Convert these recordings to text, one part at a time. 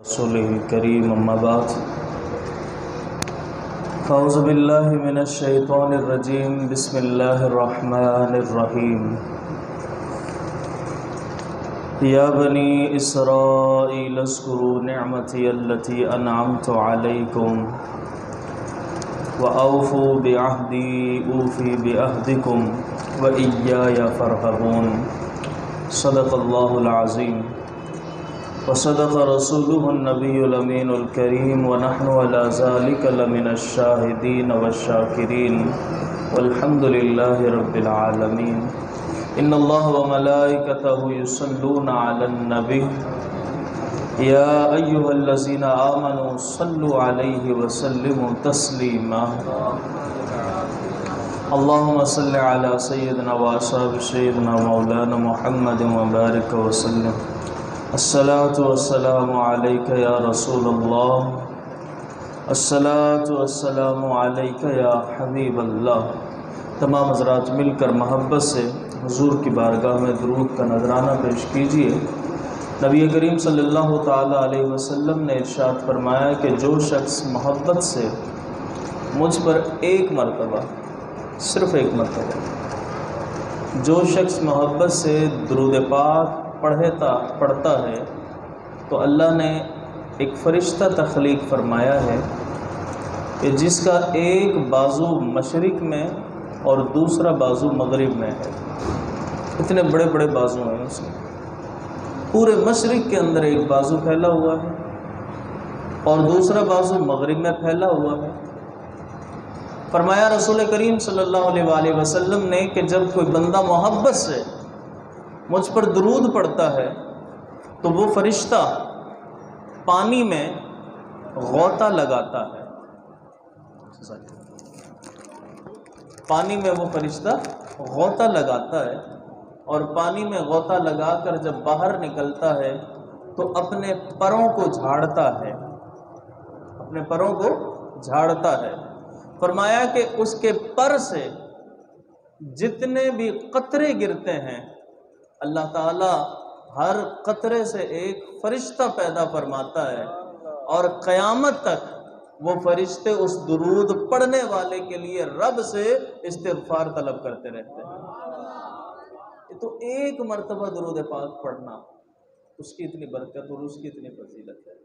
رسوله الكريم أما بعد فأعوذ بالله من الشيطان الرجيم بسم الله الرحمن الرحيم يا بني إسرائيل اذكروا نعمتي التي أنعمت عليكم وأوفوا بعهدي أوفي بعهدكم وإياي فارهبون صدق الله العظيم وصدق رسوله النبي الأمين الكريم ونحن على ذلك لمن الشاهدين والشاكرين والحمد لله رب العالمين إن الله وملائكته يصلون على النبي يا أيها الذين آمنوا صلوا عليه وسلموا تسليما اللهم صل على سيدنا وأصحاب سيدنا مولانا محمد وبارك وسلم الصلاة والسلام عليك يا رسول الله الصلاة والسلام عليك يا حبیب اللہ۔ تمام حضرات مل کر محبت سے حضور کی بارگاہ میں درود کا نذرانہ پیش کیجئے۔ نبی کریم صلی اللہ تعالی علیہ وسلم نے ارشاد فرمایا کہ جو شخص محبت سے مجھ پر ایک مرتبہ، صرف ایک مرتبہ، جو شخص محبت سے درود پاک پڑھتا ہے تو اللہ نے ایک فرشتہ تخلیق فرمایا ہے کہ جس کا ایک بازو مشرق میں اور دوسرا بازو مغرب میں ہے۔ اتنے بڑے بڑے بازو ہیں اس میں، پورے مشرق کے اندر ایک بازو پھیلا ہوا ہے اور دوسرا بازو مغرب میں پھیلا ہوا ہے۔ فرمایا رسول کریم صلی اللہ علیہ وآلہ وسلم نے کہ جب کوئی بندہ محبت سے مجھ پر درود پڑھتا ہے تو وہ فرشتہ پانی میں غوطہ لگاتا ہے، پانی میں وہ فرشتہ غوطہ لگاتا ہے اور پانی میں غوطہ لگا کر جب باہر نکلتا ہے تو اپنے پروں کو جھاڑتا ہے، اپنے پروں کو جھاڑتا ہے۔ فرمایا کہ اس کے پر سے جتنے بھی قطرے گرتے ہیں اللہ تعالی ہر قطرے سے ایک فرشتہ پیدا فرماتا ہے اور قیامت تک وہ فرشتے اس درود پڑھنے والے کے لیے رب سے استغفار طلب کرتے رہتے ہیں۔ تو ایک مرتبہ درود پاک پڑھنا، اس کی اتنی برکت اور اس کی اتنی فضیلت ہے،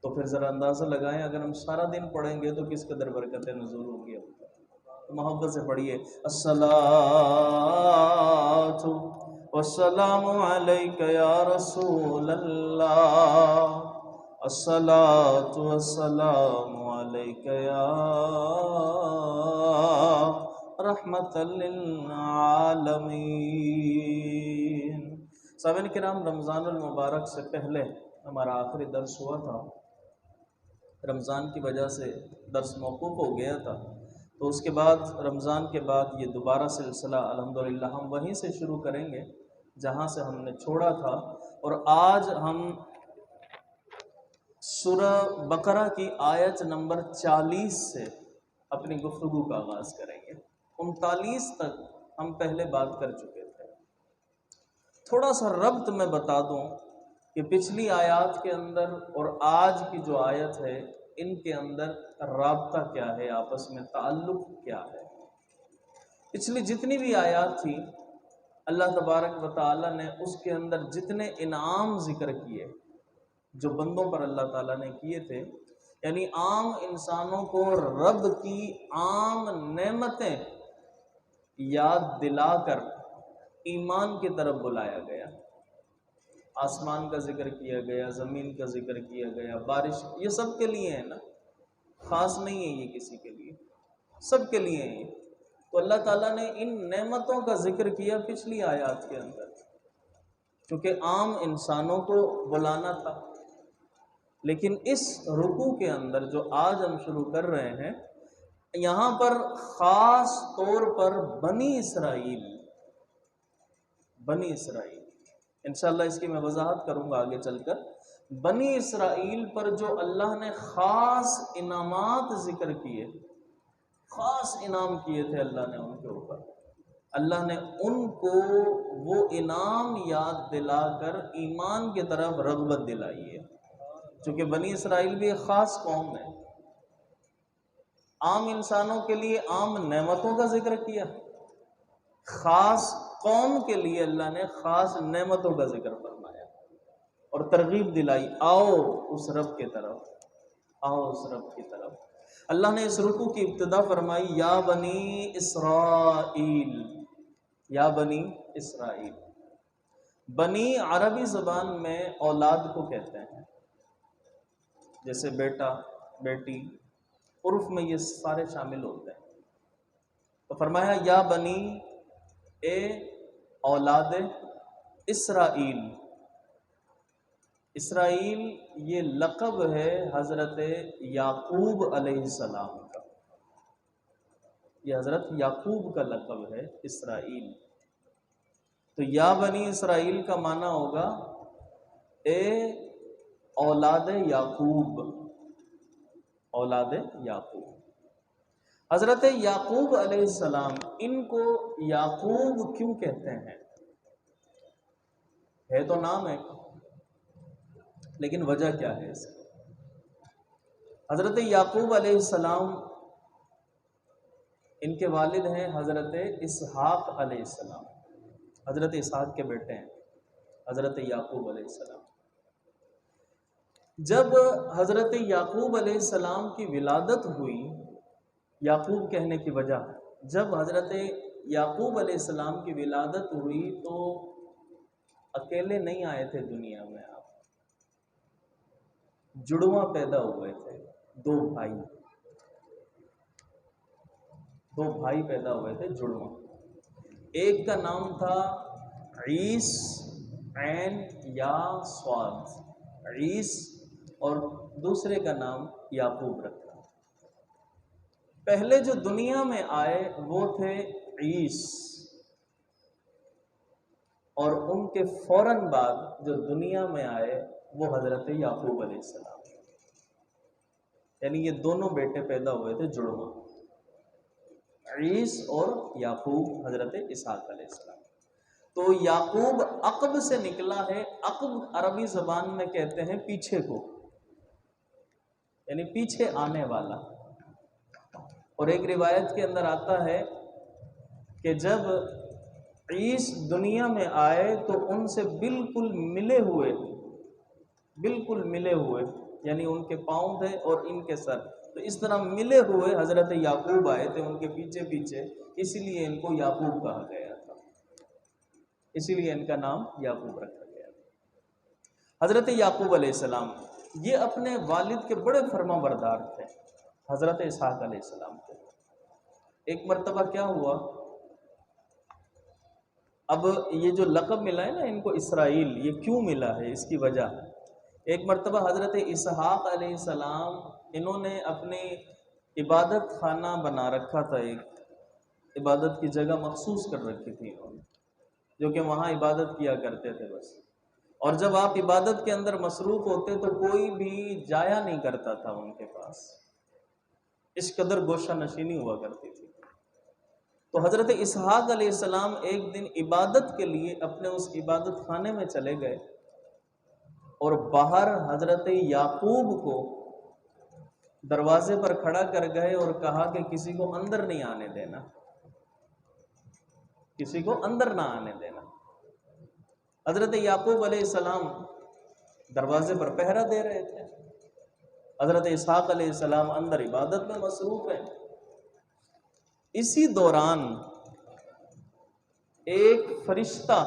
تو پھر ذرا اندازہ لگائیں اگر ہم سارا دن پڑھیں گے تو کس قدر برکت نزول ہوگی۔ تو محبت سے پڑھیے الصلاۃ والسلام علیک یا رسول اللہ، الصلاۃ والسلام علیک یا رحمت للعالمین۔ سامعین کرام، رمضان المبارک سے پہلے ہمارا آخری درس ہوا تھا، رمضان کی وجہ سے درس موقوف ہو گیا تھا، تو اس کے بعد رمضان کے بعد یہ دوبارہ سلسلہ الحمدللہ ہم وہیں سے شروع کریں گے جہاں سے ہم نے چھوڑا تھا، اور آج ہم سورہ بقرہ کی آیت نمبر 40 سے اپنی گفتگو کا آغاز کریں گے۔ 39 تک ہم پہلے بات کر چکے تھے۔ تھوڑا سا ربط میں بتا دوں کہ پچھلی آیات کے اندر اور آج کی جو آیت ہے ان کے اندر رابطہ کیا ہے، آپس میں تعلق کیا ہے۔ پچھلی جتنی بھی آیات تھی اللہ تبارک و تعالی نے اس کے اندر جتنے انعام ذکر کیے جو بندوں پر اللہ تعالیٰ نے کیے تھے، یعنی عام انسانوں کو رب کی عام نعمتیں یاد دلا کر ایمان کی طرف بلایا گیا۔ آسمان کا ذکر کیا گیا، زمین کا ذکر کیا گیا، بارش، یہ سب کے لیے ہے نا، خاص نہیں ہے یہ کسی کے لیے، سب کے لیے ہے۔ تو اللہ تعالیٰ نے ان نعمتوں کا ذکر کیا پچھلی آیات کے اندر، کیونکہ عام انسانوں کو بلانا تھا۔ لیکن اس رکوع کے اندر جو آج ہم شروع کر رہے ہیں، یہاں پر خاص طور پر بنی اسرائیل انشاءاللہ اس کی میں وضاحت کروں گا آگے چل کر۔ بنی اسرائیل پر جو اللہ نے خاص انعامات ذکر کیے، خاص انعام کیے تھے اللہ نے ان کے اوپر، اللہ نے ان کو وہ انعام یاد دلا کر ایمان کی طرف رغبت دلائی ہے. چونکہ بنی اسرائیل بھی ایک خاص قوم ہے. عام انسانوں کے لیے عام نعمتوں کا ذکر کیا، خاص قوم کے لیے اللہ نے خاص نعمتوں کا ذکر فرمایا اور ترغیب دلائی، آؤ اس رب کی طرف، آؤ اس رب کی طرف. اللہ نے اس رکوع کی ابتدا فرمائی یا بنی اسرائیل، یا بنی اسرائیل. بنی عربی زبان میں اولاد کو کہتے ہیں، جیسے بیٹا، بیٹی، عرف میں یہ سارے شامل ہوتے ہیں. تو فرمایا یا بنی، اے اولاد اسرائیل. اسرائیل یہ لقب ہے حضرت یعقوب علیہ السلام کا، یہ حضرت یعقوب کا لقب ہے اسرائیل. تو یا بنی اسرائیل کا معنی ہوگا اے اولاد یعقوب، اولاد یعقوب. حضرت یعقوب علیہ السلام، ان کو یعقوب کیوں کہتے ہیں؟ ہے تو نام ہے، لیکن وجہ کیا ہے اس کی؟ حضرت یعقوب علیہ السلام، ان کے والد ہیں حضرت اسحاق علیہ السلام، حضرت اسحاق کے بیٹے ہیں حضرت یعقوب علیہ السلام. جب حضرت یعقوب علیہ السلام کی ولادت ہوئی، یعقوب کہنے کی وجہ، جب حضرت یعقوب علیہ السلام کی ولادت ہوئی تو اکیلے نہیں آئے تھے دنیا میں، آپ جڑواں پیدا ہوئے تھے، دو بھائی پیدا ہوئے تھے جڑواں. ایک کا نام تھا عیس، عین یا صاد، عیس، اور دوسرے کا نام یعقوب رکھا. پہلے جو دنیا میں آئے وہ تھے عیس، اور ان کے فوراً بعد جو دنیا میں آئے وہ حضرت یعقوب علیہ السلام. یعنی یہ دونوں بیٹے پیدا ہوئے تھے جڑواں، عیس اور یعقوب حضرت اسحاق علیہ السلام. تو یعقوب عقب سے نکلا ہے. عقب عربی زبان میں کہتے ہیں پیچھے کو، یعنی پیچھے آنے والا. اور ایک روایت کے اندر آتا ہے کہ جب عیس دنیا میں آئے تو ان سے بالکل ملے ہوئے، یعنی ان کے پاؤں تھے اور ان کے سر، تو اس طرح ملے ہوئے حضرت یعقوب آئے تھے ان کے پیچھے پیچھے، اسی لیے ان کو یعقوب کہا گیا تھا، اسی لیے ان کا نام یعقوب رکھا گیا تھا. حضرت یعقوب علیہ السلام یہ اپنے والد کے بڑے فرما بردار تھے، حضرت اسحاق علیہ السلام تھے. ایک مرتبہ کیا ہوا، اب یہ جو لقب ملا ہے نا ان کو اسرائیل، یہ کیوں ملا ہے اس کی وجہ. ایک مرتبہ حضرت اسحاق علیہ السلام، انہوں نے اپنی عبادت خانہ بنا رکھا تھا، ایک عبادت کی جگہ مخصوص کر رکھی تھی انہوں نے، جو کہ وہاں عبادت کیا کرتے تھے بس. اور جب آپ عبادت کے اندر مصروف ہوتے تو کوئی بھی جایا نہیں کرتا تھا ان کے پاس، اس قدر گوشہ نشینی ہوا کرتی تھی. تو حضرت اسحاق علیہ السلام ایک دن عبادت کے لیے اپنے اس عبادت خانے میں چلے گئے، اور باہر حضرت یعقوب کو دروازے پر کھڑا کر گئے اور کہا کہ کسی کو اندر نہیں آنے دینا، کسی کو اندر نہ آنے دینا. حضرت یعقوب علیہ السلام دروازے پر پہرا دے رہے تھے، حضرت اسحاق علیہ السلام اندر عبادت میں مصروف ہیں. اسی دوران ایک فرشتہ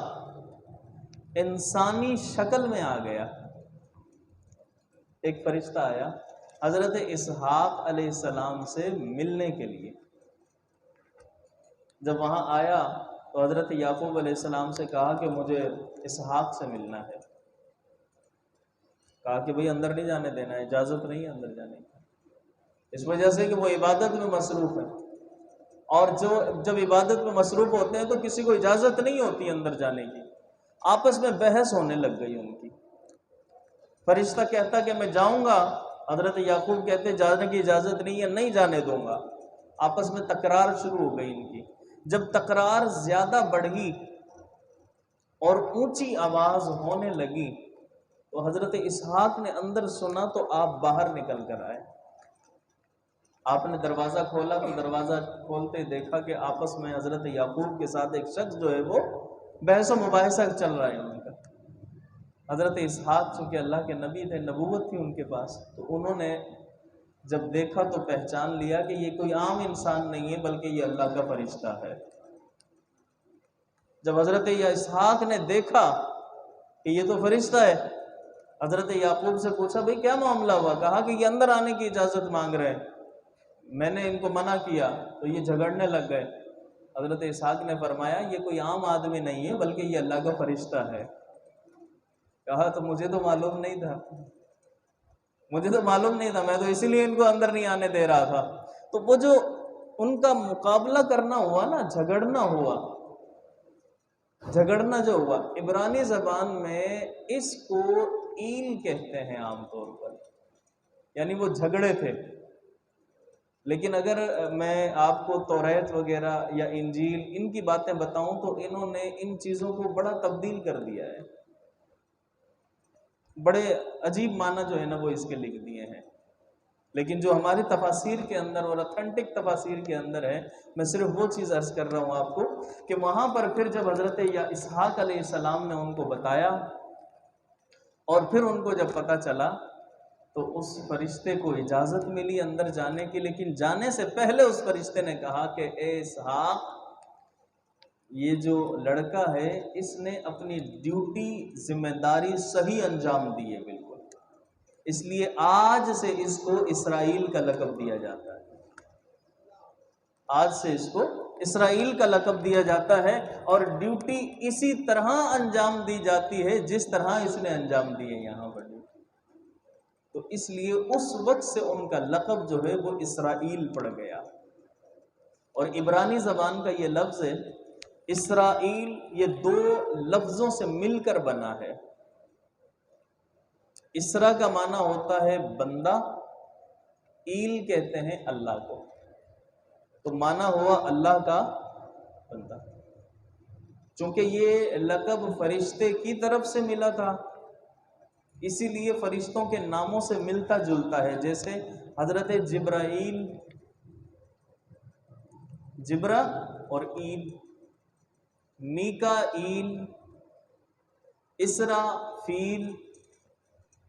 انسانی شکل میں آ گیا، ایک فرشتہ آیا حضرت اسحاق علیہ السلام سے ملنے کے لیے. جب وہاں آیا تو حضرت یعقوب علیہ السلام سے کہا کہ مجھے اسحاق سے ملنا ہے. کہا کہ بھئی اندر نہیں جانے دینا ہے، اجازت نہیں ہے اندر جانے کی، اس وجہ سے کہ وہ عبادت میں مصروف ہے، اور جب عبادت میں مصروف ہوتے ہیں تو کسی کو اجازت نہیں ہوتی اندر جانے کی. آپس میں بحث ہونے لگ گئی ان کی. فرشتہ کہتا کہ میں جاؤں گا، حضرت یعقوب کہتے جانے کی اجازت نہیں ہے، نہیں جانے دوں گا. آپس میں تکرار شروع ہو گئی ان کی. جب تکرار زیادہ بڑھی اور اونچی آواز ہونے لگی تو حضرت اسحاق نے اندر سنا تو آپ باہر نکل کر آئے. آپ نے دروازہ کھولا تو دروازہ کھولتے دیکھا کہ آپس میں حضرت یعقوب کے ساتھ ایک شخص جو ہے وہ بحث و مباحثہ چل رہا ہے ان کا. حضرت اسحاق چونکہ اللہ کے نبی تھے، نبوت تھی ان کے پاس، تو انہوں نے جب دیکھا تو پہچان لیا کہ یہ کوئی عام انسان نہیں ہے بلکہ یہ اللہ کا فرشتہ ہے. جب حضرت اسحاق نے دیکھا کہ یہ تو فرشتہ ہے، حضرت یعقوب سے پوچھا بھئی کیا معاملہ ہوا؟ کہا کہ یہ اندر آنے کی اجازت مانگ رہے ہیں، میں نے ان کو منع کیا تو یہ جھگڑنے لگ گئے. حضرت اسحاق نے فرمایا یہ کوئی عام آدمی نہیں ہے بلکہ یہ اللہ کا فرشتہ ہے. کہا تو مجھے تو معلوم نہیں تھا، میں تو اسی لیے ان کو اندر نہیں آنے دے رہا تھا. تو وہ جو ان کا مقابلہ کرنا ہوا نا، جھگڑنا جو ہوا، عبرانی زبان میں اس کو ایل کہتے ہیں عام طور پر، یعنی وہ جھگڑے تھے. لیکن اگر میں آپ کو توریت وغیرہ یا انجیل ان کی باتیں بتاؤں تو انہوں نے ان چیزوں کو بڑا تبدیل کر دیا ہے، بڑے عجیب معنی جو ہے نا وہ اس کے لکھ دیے ہیں. لیکن جو ہماری تفاسیر کے اندر اور اتھینٹک تفاسیر کے اندر ہے، میں صرف وہ چیز عرض کر رہا ہوں آپ کو کہ وہاں پر پھر جب حضرت اسحاق علیہ السلام نے ان کو بتایا اور پھر ان کو جب پتہ چلا تو اس فرشتے کو اجازت ملی اندر جانے کی. لیکن جانے سے پہلے اس فرشتے نے کہا کہ اے اسحاق، یہ جو لڑکا ہے اس نے اپنی ڈیوٹی ذمہ داری صحیح انجام دی ہے بالکل، اس لیے آج سے اس کو اسرائیل کا لقب دیا جاتا ہے. آج سے اس کو اسرائیل کا لقب دیا جاتا ہے اور ڈیوٹی اسی طرح انجام دی جاتی ہے جس طرح اس نے انجام دی ہے یہاں پر. تو اس لیے اس وقت سے ان کا لقب جو ہے وہ اسرائیل پڑ گیا. اور عبرانی زبان کا یہ لفظ ہے اسرائیل، یہ دو لفظوں سے مل کر بنا ہے. اسرا کا معنی ہوتا ہے بندہ، ایل کہتے ہیں اللہ کو، تو معنی ہوا اللہ کا بندہ. چونکہ یہ لقب فرشتے کی طرف سے ملا تھا اسی لیے فرشتوں کے ناموں سے ملتا جلتا ہے. جیسے حضرت جبرائیل، جبرا اور ایل، میکائیل، اسرافیل،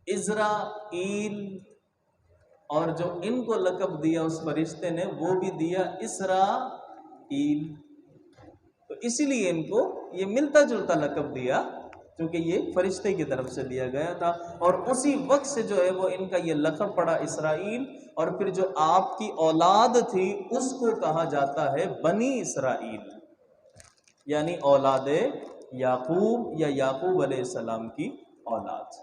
عزرائیل، اور جو ان کو لقب دیا اس فرشتے نے وہ بھی دیا اسرائیل. تو اسی لیے ان کو یہ ملتا جلتا لقب دیا کیونکہ یہ فرشتے کی طرف سے دیا گیا تھا. اور اسی وقت سے جو ہے وہ ان کا یہ لقب پڑا اسرائیل. اور پھر جو آپ کی اولاد تھی اس کو کہا جاتا ہے بنی اسرائیل، یعنی اولاد یعقوب یا یعقوب علیہ السلام کی اولاد.